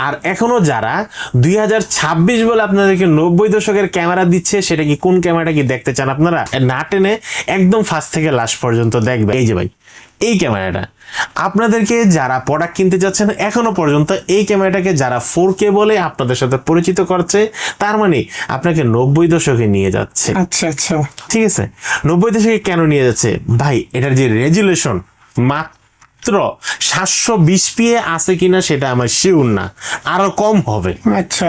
আর এখনো যারা 2026 বলে আপনাদেরকে 90 দশকের ক্যামেরা দিচ্ছে, সেটা কি কোন ক্যামেরাটা কি দেখতে চান আপনারা, না টেনে একদম ফার্স্ট থেকে লাস্ট পর্যন্ত দেখবেন। এই যে ভাই এই ক্যামেরাটা আপনাদেরকে যারা প্রোডাক্ট কিনতে যাচ্ছেন এখনো পর্যন্ত এই ক্যামেরাটাকে যারা 4K বলে আপনাদের সাথে পরিচিত করছে, তার মানে আপনাকে 90 দশকে নিয়ে যাচ্ছে। আচ্ছা আচ্ছা, ঠিক আছে, 90 দশকে কেন নিয়ে যাচ্ছে ভাই, এটার যে রেজুলেশন মাত্র 720 PA আছে কিনা সেটা আমার শিওর না, আরো কম হবে। আচ্ছা,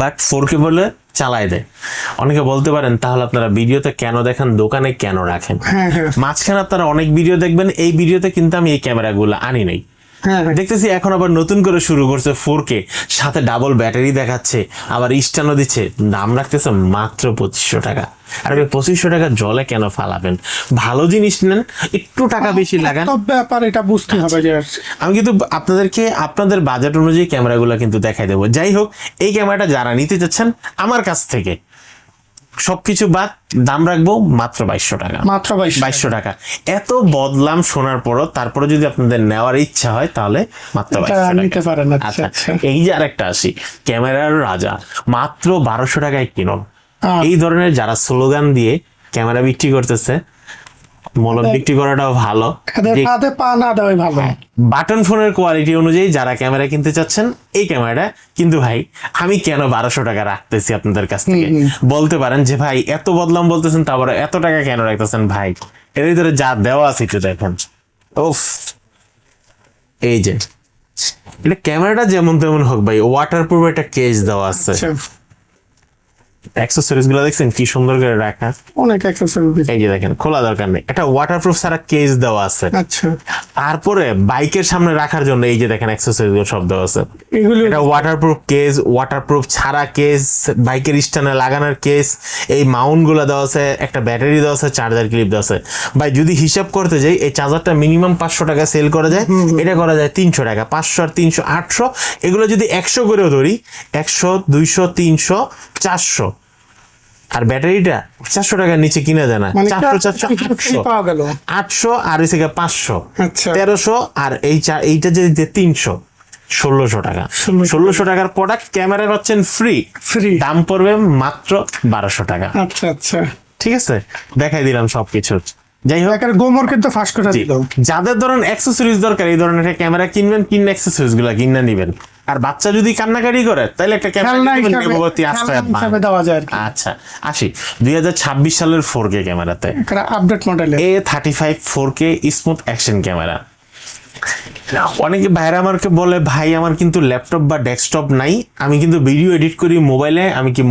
বাট 4K বলে চালায় দেয়। অনেকে বলতে পারেন তাহলে আপনারা ভিডিওতে কেন দেখেন, দোকানে কেন রাখেন? হ্যাঁ হ্যাঁ মাঝখানে আপনারা অনেক ভিডিও দেখবেন, এই ভিডিওতে কিন্তু আমি এই ক্যামেরাগুলো আনি নাই। হ্যাঁ, দেখতেছি এখন আবার নতুন করে শুরু করছে 4K, সাথে ডাবল ব্যাটারি দেখাচ্ছে, আবার স্ট্যান্ডও দিচ্ছে, দাম রাখতেছে মাত্র 2500 টাকা। আর ওই 2500 টাকা জলে কেন ফালাবেন? ভালো জিনিস নেন, একটু টাকা বেশি লাগান। তো ব্যাপার এটা বুঝতে হবে যে আমি কিন্তু আপনাদেরকে আপনাদের বাজেট অনুযায়ী ক্যামেরাগুলো কিন্তু দেখাই দেবো। যাই হোক, এই ক্যামেরাটা যারা নিতে চাচ্ছেন আমার কাছ থেকে সবকিছু বাদ দাম রাখবো মাত্র 2200 টাকা। মাত্র 2200 টাকা। এত বদলাম শোনার পরও তারপরে যদি আপনাদের নেওয়ার ইচ্ছা হয় তাহলে মাত্র 2200 নিতে টাকা। পারেন। আচ্ছা, এই যে আরেকটা আসি, ক্যামেরার রাজা মাত্র 1200 টাকায় কিনুন। এই ধরনের যারা স্লোগান দিয়ে ক্যামেরা বিক্রি করতেছে, মলম বিক্রি করাটাও ভালো, হাতে পা না দেওয়াই ভালো। বাটন ফোনের কোয়ালিটি অনুযায়ী যারা ক্যামেরা কিনতে চাচ্ছেন এই ক্যামেরাটা কিন্তু ভাই আমি কেন 1200 টাকা রাখতেছি আপনাদের কাছ থেকে বলতে পারেন যে ভাই এত বদলাম বলতেছেন, তারপর এত টাকা কেন রাখতেছেন ভাই? এর ভিতরে যা দেওয়া আছে একটু দেখেন। ওফ, এই যে এটা ক্যামেরাটা যেমন তেমন হোক ভাই, ওয়াটারপ্রুফ একটা কেস দেওয়া আছে। অ্যাক্সেসরিজ গুলো দেখছেন কি সুন্দর করে রাখা, অনেক অ্যাক্সেসরিজ। এই যে দেখেন খোলা দরকার নেই, এটা ওয়াটারপ্রুফ ছাড়া কেস দেওয়া আছে। আচ্ছা, তারপরে বাইকের সামনে রাখার জন্য এই যে দেখেন অ্যাক্সেসরিজ গুলো সব দেওয়া আছে। এগুলো এটা ওয়াটারপ্রুফ কেস, ওয়াটারপ্রুফ ছাড়া কেস, বাইকের স্ট্যান্ডে লাগানোর কেস, এই মাউন্ট গুলো দেওয়া আছে, একটা ব্যাটারি দেওয়া আছে, চার্জার ক্লিপ দেওয়া আছে। ভাই যদি হিসাব করতে যাই এই চার্জারটা মিনিমাম 500 টাকা সেল করা যায়, এটা করা যায় 300 টাকা। 500 আর 300 800, এগুলো যদি 100 করেও ধরি 100 200 300 400, আর ব্যাটারিটা 400 টাকার নিচে কিনা যায় না। 400 পাওয়া গেল 800 আর এসে 500 আচ্ছা 1300, আর এইটা যদি 300 1600 টাকা। 1600 টাকার প্রোডাক্ট ক্যামেরা পাচ্ছেন ফ্রি। দাম পড়বে মাত্র 1200 টাকা। আচ্ছা আচ্ছা, ঠিক আছে, দেখাই দিলাম সবকিছু। যাই হোক, গোমর কিন্তু ফাস্ট করে দিল। যাদের ধরুন অ্যাক্সেসরিজ দরকার এই ধরনের একটা ক্যামেরা কিনবেন, কিনে অ্যাক্সেসরিজ গুলা কিনে নিবেন। আর বাচ্চা যদি কান্নাকাটি করে তাহলে একটা ক্যামেরা দেওয়া যায়। আচ্ছা, আসি 2026 সালের 4K ক্যামেরাতে, update model A35 4K smooth action camera. অনেকে ভাইরা আমাকে বলে ভাই আমার কিন্তু ল্যাপটপ বা ডেস্কটপ নাই, আমি কিন্তু ভিডিও এডিট করি মোবাইলে, আমি কি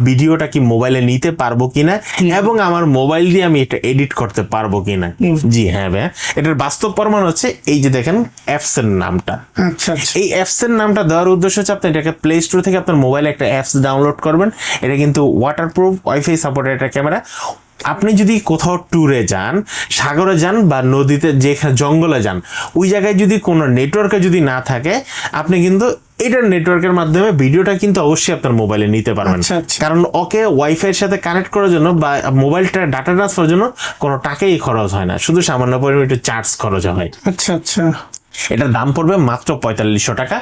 ভিডিওটা কি মোবাইলে নিতে পারবো কিনা, এবং আমার মোবাইল দিয়ে আমি এটা এডিট করতে পারবো কিনা? জি হ্যাঁ ভাই, এটার বাস্তব প্রমাণ হচ্ছে এই যে দেখেন অ্যাপস এর নামটা। আচ্ছা, এই অ্যাপস এর নামটা দেওয়ার উদ্দেশ্য হচ্ছে আপনি এটাকে প্লে স্টোর থেকে আপনার মোবাইলে একটা অ্যাপস ডাউনলোড করবেন। এটা কিন্তু ওয়াটারপ্রুফ ওয়াইফাই সাপোর্টেড একটা ক্যামেরা। আপনি যদি কোথাও ট্যুরে যান, সাগরে যান বা নদীতে, যেখানে জঙ্গলে যান, ওই জায়গায় যদি কোনো নেটওয়ার্কে যদি না থাকে, আপনি কিন্তু এটার নেটওয়ার্কের মাধ্যমে ভিডিওটা কিন্তু অবশ্যই আপনার মোবাইলে নিতে পারবেন। কারণ ওকে ওয়াইফাই এর সাথে কানেক্ট করার জন্য বা মোবাইলটা ডাটা ট্রান্সফারের জন্য কোনো টাকাই খরচ হয় না, শুধু সামান্য পরিমাণে একটু চার্জ খরচ হয়। আচ্ছা আচ্ছা, এটার দাম পড়বে মাত্র 4500 টাকা।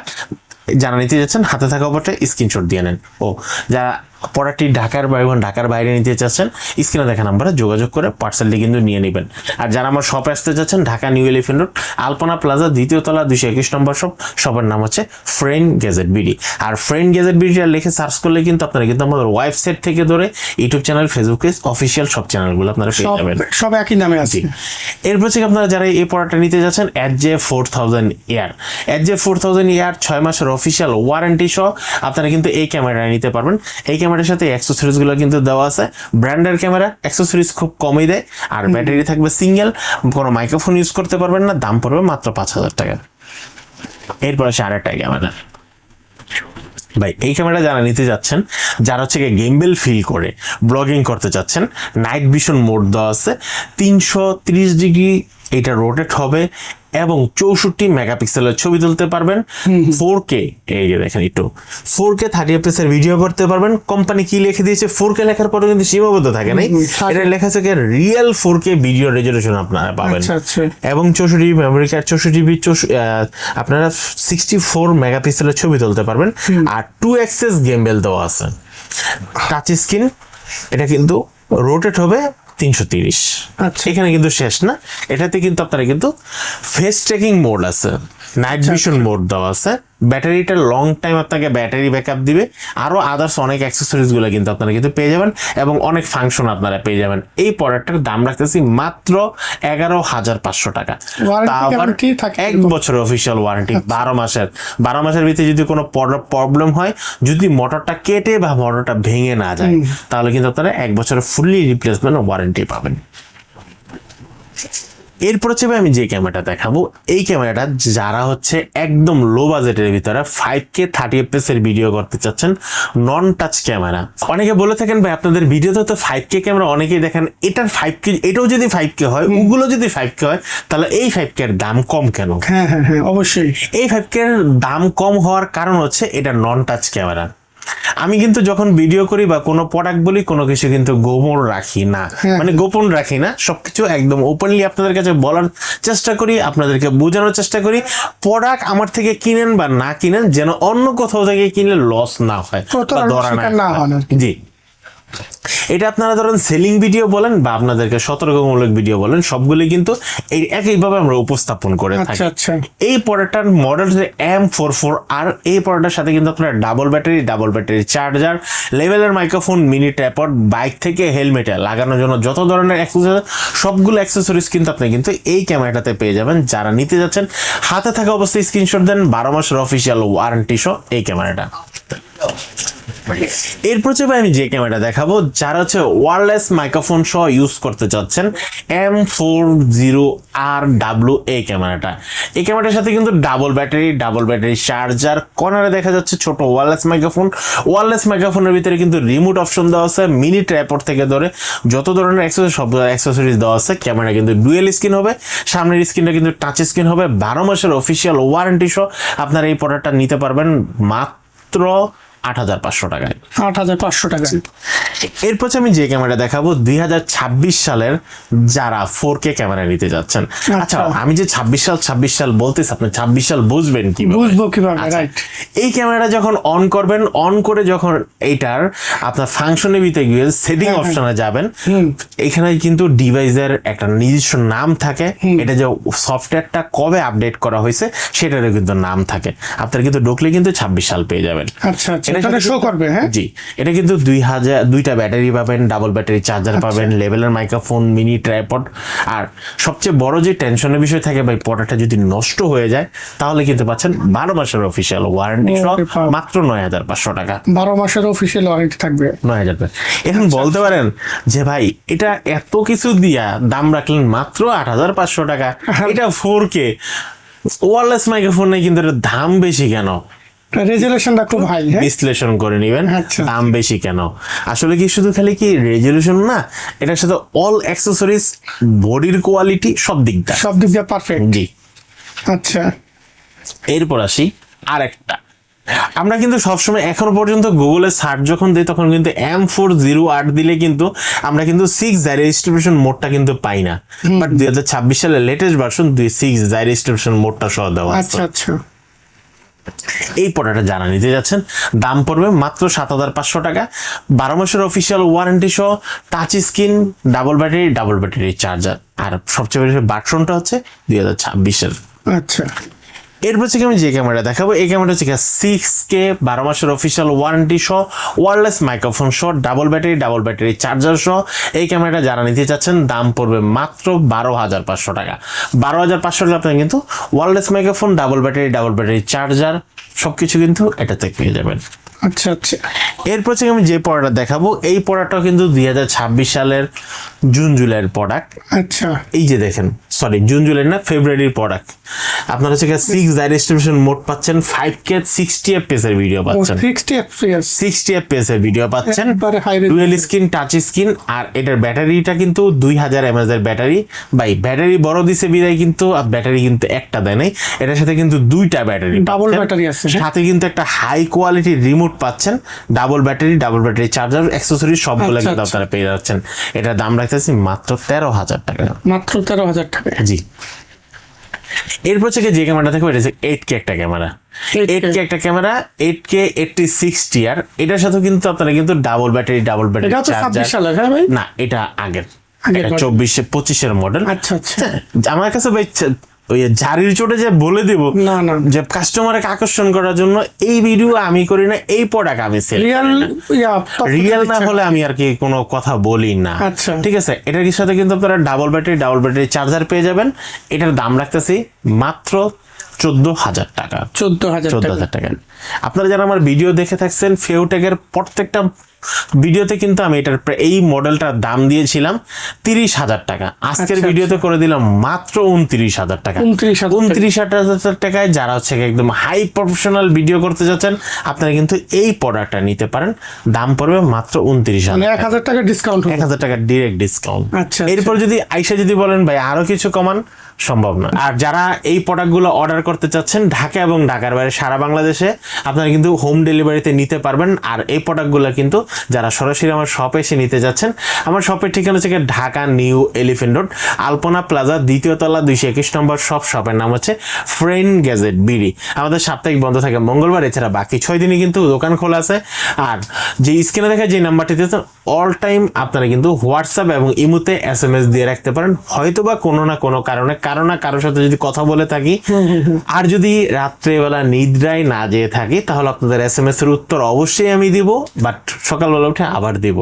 যারা নিতে যাচ্ছেন হাতে থাকা অপরটা স্ক্রিনশট দিয়ে নেন। ও যারা প্রোডাক্টটি ঢাকার বাইরে নিতে চাচ্ছেন স্ক্রিনে দেখা নাম্বারে যোগাযোগ করে পার্সেলটি কিন্তু নিয়ে নেবেন। আর যারা আমার শপে আসতে যাচ্ছেন ঢাকা নিউ এলিফ্যান্ট রোড আলপনা প্লাজা 2য় তলা 221 নম্বর শপ, শপের নাম হচ্ছে ফ্রেন্ড গ্যাজেট বিডি। আর ফ্রেন্ড গ্যাজেট বিডি লিখে সার্চ করলে কিন্তু আপনারা কিন্তু আমাদের ওয়েবসাইট থেকে ধরে YouTube channel, Facebook page, official সব চ্যানেলগুলো আপনারা পেয়ে যাবেন, সব একই নামে আছে। এরপর থেকে আপনারা যারা এই প্রোডাক্টটা নিতে যাচ্ছেন HJ4000 এয়ার, HJ4000 এয়ার 6 মাসের অফিসিয়াল ওয়ারেন্টি সহ আপনারা কিন্তু এই ক্যামেরাটা নিতে পারবেন। এই ক্যামেরার সাথে অ্যাক্সেসরিজ গুলো কিন্তু দেওয়া আছে। ব্র্যান্ডের ক্যামেরা, অ্যাক্সেসরিজ খুব কমই দেয়, আর ব্যাটারি থাকবে সিঙ্গেল, কোনো মাইক্রোফোন ইউজ করতে পারবেন না। দাম পড়বে মাত্র 5000 টাকা। এরপর আসে আরেকটা ক্যামেরা। ভাই এই ক্যামেরা যারা নিতে যাচ্ছেন, যারা হচ্ছে গেমবেল ফিল করে ব্লগিং করতে চাচ্ছেন, নাইট ভিশন মোড দেওয়া আছে, 330 ডিগ্রি এটা রোটেট হবে এবং 64 মেগাপিক্সেলের ছবি তুলতে পারবেন। 4K, এই যে দেখেন একটু 4K 30fps এর ভিডিও করতে পারবেন। কোম্পানি কি লিখে দিয়েছে, 4K লেখার পরে কিন্তু সীমাবদ্ধ থাকে নাই, এটা লেখা আছে রিয়েল 4K ভিডিও রেজলিউশন আপনারা পাবেন। আচ্ছা আচ্ছা এবং 64 মেমোরি কার্ড, 64 আপনারা 64 মেগাপিক্সেলের ছবি তুলতে পারবেন। আর 2 অ্যাক্সেস গেমবেল দেওয়া আছে, টাচ স্ক্রিন, এটা কিন্তু রোটেট হবে 330। আচ্ছা। এখানে কিন্তু শেষ না, এটাতে কিন্তু আপনারা কিন্তু ফেস ট্র্যাকিং মোড আছে, নাইট ভিশন মোড দেওয়া আছে, ব্যাটারিটা লং টাইম আপনাকে ব্যাটারি ব্যাকআপ দিবে, আরো আদার্স অনেক অ্যাক্সেসরিজ গুলো কিন্তু আপনারা কিন্তু পেয়ে যাবেন এবং অনেক ফাংশন আপনারা পেয়ে যাবেন। এই প্রোডাক্টের দাম রাখতেছি মাত্র 11,500 টাকা। Warranty তা আবার guarantee থাকে 1 বছরের অফিসিয়াল ওয়ারেন্টি, 12 মাসের ভিতরে যদি কোনো প্রবলেম হয়, যদি মোটরটা কেটে বা মোটরটা ভেঙে না যায়, তাহলে কিন্তু আপনারা 1 বছরের ফুললি রিপ্লেসমেন্ট ওয়ারেন্টি পাবেন। এরপর হচ্ছে ভাই আমি যে ক্যামেরাটা দেখাবো, এই ক্যামেরাটা যারা হচ্ছে একদম লো বাজেটের ভিতরে 5K 30fps এর ভিডিও করতে চাচ্ছেন, নন টাচ ক্যামেরা। অনেকে বলে থাকেন ভাই আপনাদের ভিডিওতে তো 5K ক্যামেরা অনেকেই দেখেন, এটার 5K, এটাও যদি 5K হয়, ওগুলো যদি 5K হয়, তাহলে এই 5K এর দাম কম কেন? হ্যাঁ হ্যাঁ হ্যাঁ অবশ্যই। এই 5K এর দাম কম হওয়ার কারণ হচ্ছে এটা নন টাচ ক্যামেরা। আমি কিন্তু যখন ভিডিও করি বা কোনো প্রোডাক্ট বলি, কোনো কিছু কিন্তু গোপন রাখি না, মানে গোপন রাখি না, সবকিছু একদম ওপেনলি আপনাদের কাছে বলার চেষ্টা করি, আপনাদেরকে বোঝানোর চেষ্টা করি। প্রোডাক্ট আমার থেকে কিনেন বা না কিনেন, যেন অন্য কোথাও থেকে কিনলে লস না হয় বা ধরা না হয়। জি, এটা আপনারা ধরেন সেলিং ভিডিও বলেন বা আপনাদেরকে সতর্কমূলক ভিডিও বলেন, সবগুলি কিন্তু এই একইভাবে আমরা উপস্থাপন করে থাকি। আচ্ছা আচ্ছা এই প্রোডাক্টটার মডেল হচ্ছে M44, আর এই প্রোডাক্টের সাথে কিন্তু আপনারা ডাবল ব্যাটারি চার্জার, লেভেলের মাইক্রোফোন, মিনি ট্রাইপড, বাইক থেকে হেলমেটে লাগানোর জন্য যত ধরনের অ্যাক্সেসরিজ, সবগুলো অ্যাক্সেসরিজ কিন্তু আপনি কিন্তু এই ক্যামেরাটাতে পেয়ে যাবেন। যারা নিতে যাচ্ছেন, হাতে থাকা অবস্থায় স্ক্রিনশট দেন, 12 মাসের অফিসিয়াল ওয়ারেন্টি সহ এই ক্যামেরাটা। এরপর হচ্ছে আমি যে ক্যামেরাটা দেখাবো, যারা হচ্ছে ওয়্যারলেস মাইক্রোফোন সহ ইউজ করতে চাচ্ছেন, M40RW এই ক্যামেরাটা। এই ক্যামেরাটার সাথে কিন্তু ডাবল ব্যাটারি চার্জার, কর্নারে দেখা যাচ্ছে ছোট ওয়্যারলেস মাইক্রোফোনের ভিতরে কিন্তু রিমোট অপশন দেওয়া আছে, মিনি ট্রাইপড থেকে ধরে যত ধরনের অ্যাক্সেসরিজ দেওয়া আছে। ক্যামেরা কিন্তু ডুয়েল স্ক্রিন হবে, সামনের স্ক্রিনটা কিন্তু টাচ স্ক্রিন হবে, 12 মাসের অফিসিয়াল ওয়ারেন্টি সহ আপনারা এই প্রোডাক্টটা নিতে পারবেন মাত্র 8,500 টাকায়। 8,500 টাকা। এরপর আমি যে ক্যামেরা দেখাবো, 2026 সালের যারা 4K ক্যামেরা নিতে যাচ্ছেন। আচ্ছা, আমি যে 26 সাল বলতেছি, আপনি 26 সাল বুঝবেন কিভাবে? বুঝবো কিভাবে? আচ্ছা, রাইট। এই ক্যামেরাটা যখন অন করবেন, অন করে যখন এইটার আপনার ফাংশনের ভিতরে গিয়ে সেটিং অপশনে যাবেন, এখানে কিন্তু ডিভাইসের একটা নিজস্ব নাম থাকে, এটা যে সফটওয়্যারটা কবে আপডেট করা হয়েছে সেটারও কিন্তু নাম থাকে। আপনারা কিন্তু ঢুকলে কিন্তু 26 সাল পেয়ে যাবেন। আচ্ছা আচ্ছা, এটা শো করবে। হ্যাঁ জি, এটা কিন্তু 2টা ব্যাটারি পাবেন, ডাবল ব্যাটারি চার্জার পাবেন, লেভেলের মাইক্রোফোন, মিনি ট্রাইপড। আর সবচেয়ে বড় যে টেনশনের বিষয় থাকে ভাই, প্রোডাক্টটা যদি নষ্ট হয়ে যায়, তাহলে কিন্তু পাচ্ছেন 12 মাসের অফিসিয়াল ওয়ারেন্টি সহ মাত্র 9,500 টাকা। 12 মাসের অফিসিয়াল ওয়ারেন্টি থাকবে 9,000 টাকা। এখন বলতে পারেন যে ভাই এটা এত কিছু দিয়া দাম রাখলেন মাত্র 8,500 টাকা, এটা 4K ওয়্যারলেস মাইক্রোফোনে কিন্তু এর দাম বেশি কেন? রেজুলেশনটা খুব হাই। হ্যাঁ বিশ্লেষণ করে নেবেন আচ্ছা। দাম বেশি কেন। আসলে কি শুধু খালি কি রেজলিউশন না, এটার সাথে অল অ্যাক্সেসরিজ, বডির কোয়ালিটি, সব দিক দিয়ে পারফেক্ট। জি। আচ্ছা, এরপর আসি আরেকটা। আমরা কিন্তু সবসময় এখনো পর্যন্ত গুগলে সার্চ যখন দিই, তখন কিন্তু M40R দিলে কিন্তু আমরা কিন্তু 6 জাইরোস্ট্রিবিউশন মোডটা কিন্তু পাই না। বাট 2026 সালের লেটেস্ট ভার্সন 6 জাইরোস্ট্রিবিউশন মোডটা সহ দেওয়া আছে। আচ্ছা আচ্ছা। এই প্রোডাক্টটা যারা নিতে যাচ্ছেন, দাম পড়বে মাত্র 7,500 টাকা, 12 মাসের অফিসিয়াল ওয়ারেন্টি সহ, touch screen, double battery charger. আর সবচেয়ে বেশি বাটনটা হচ্ছে 2026-এর। আচ্ছা, এরপর থেকে আমি যে ক্যামেরা দেখাবো, এই ক্যামেরা হচ্ছে 6K 12 মাসের অফিসিয়াল ওয়ারেন্টি সহ, ওয়্যারলেস মাইক্রোফোন সহ, ডাবল ব্যাটারি চার্জার সহ। এই ক্যামেরাটা যারা নিতে চাচ্ছেন, দাম পড়বে মাত্র 12,500 টাকা। 12,500 টাকা আপনি কিন্তু wireless microphone, double battery charger সবকিছু কিন্তু এটাতে পেয়ে যাবেন। আচ্ছা আচ্ছা এরপর থেকে আমি যে পড়াটা দেখাবো এই পড়াটাও কিন্তু 2026 সালের জুন জুলাইয়ের প্রোডাক্ট। আচ্ছা এই যে দেখেন, সরি জুন জুলাই না, ফেব্রুয়ারির প্রোডাক্ট। আপনার হচ্ছে 6 ডাইরেকশন মোড পাচ্ছেন, 5K 60 FPS এর ভিডিও পাচ্ছেন, 60 FPS 60 FPS এর ভিডিও পাচ্ছেন, একবারে high resolution। Dual screen touch screen. আর এটার ব্যাটারিটা কিন্তু 2000 mAh এর ব্যাটারি। ভাই ব্যাটারি বড় দিছে বিদায় কিন্তু ব্যাটারি কিন্তু একটা দেয় নাই, এটার সাথে কিন্তু দুইটা ব্যাটারি, ডাবল ব্যাটারি আছে, হ্যাঁ? সাথে কিন্তু একটা হাই কোয়ালিটি রিমোট পাচ্ছেন, ডাবল ব্যাটারি চার্জার অ্যাক্সেসরিজ সবগুলো আচ্ছা, কিন্তু আচ্ছা। আপনারা পেয়ে যাচ্ছেন। এটার দাম রাখতেছি মাত্র 13,000 টাকা। মাত্র 13,000 টাকা। জি। এরপর থেকে যে ক্যামেরাটা থাকবে এটা হচ্ছে 8K একটা ক্যামেরা, 8K একটা ক্যামেরা, 8K 8060 আর এটার সাথে কিন্তু আপনারা কিন্তু ডাবল ব্যাটারি এটা তো 26 সালের, হ্যাঁ ভাই? না এটা আগের, আগের এটা model। 24-25 মডেল। আচ্ছা আচ্ছা আমার কাছে ভাই ওই জারির চোটে যে বলে দিব না না যে কাস্টমারকে আকর্ষণ করার জন্য এই ভিডিও আমি করি না, এই প্রোডাক্ট আমি সেল রিয়েল রিয়েল না হলে আমি আর কি কোনো কথা বলি না। আচ্ছা। ঠিক আছে, এটার সাথে কিন্তু আপনারা ডাবল ব্যাটারি চার্জার পেয়ে যাবেন। এটার দাম রাখতেছি মাত্র 14,000 টাকা। 14,000 টাকা। আপনারা যারা আমার ভিডিও দেখে থাকছেন, ফেউটেকের প্রত্যেকটা ভিডিওতে কিন্তু আমি এটার এই মডেলটার দাম দিয়েছিলাম 30,000 টাকা। আজকের আচ্ছা, ভিডিওতে করে দিলাম মাত্র 29,000 টাকা। 29,000 টাকায় যারা হচ্ছে একদম হাই প্রফেশনাল ভিডিও করতে যাচ্ছেন আপনারা কিন্তু এই প্রোডাক্টটা নিতে পারেন। দাম পড়বে মাত্র 29,000, মানে 1,000 টাকা ডিসকাউন্ট 1,000 টাকা ডিরেক্ট ডিসকাউন্ট। আচ্ছা, এরপর যদি আইসা যদি বলেন ভাই আরো কিছু কমান, সম্ভব না। আর যারা এই প্রোডাক্টগুলো অর্ডার করতে চাচ্ছেন ঢাকা এবং ঢাকার বাইরে সারা বাংলাদেশে আপনারা কিন্তু হোম ডেলিভারিতে নিতে পারবেন। আর এই প্রোডাক্টগুলো কিন্তু যারা সরাসরি আমার শপে এসে নিতে যাচ্ছেন, আমার শপের ঠিকানা হচ্ছে ঢাকা নিউ এলিফেন্ট রোড, আলপনা প্লাজা, 2য় তলা, 221 নম্বর শপ। শপের নাম হচ্ছে ফ্রেন্ড গ্যাজেট বিডি। আমাদের সাপ্তাহিক বন্ধ থাকে মঙ্গলবার, এছাড়া বাকি 6 দিনই কিন্তু দোকান খোলা আছে। আর যে স্ক্রিনে দেখা যে নাম্বারটি দিয়েছেন অল টাইম আপনারা কিন্তু হোয়াটসঅ্যাপ এবং ইমোতে SMS দিয়ে রাখতে পারেন। হয়তোবা কোনো না কোনো কারণে কারোর সাথে যদি কথা বলে থাকি আর যদি রাত্রেবেলা নিদ্রায় না যেয়ে থাকি তাহলে আপনাদের SMS এর উত্তর অবশ্যই আমি দিব, বাট সকালবেলা উঠে আবার দিব।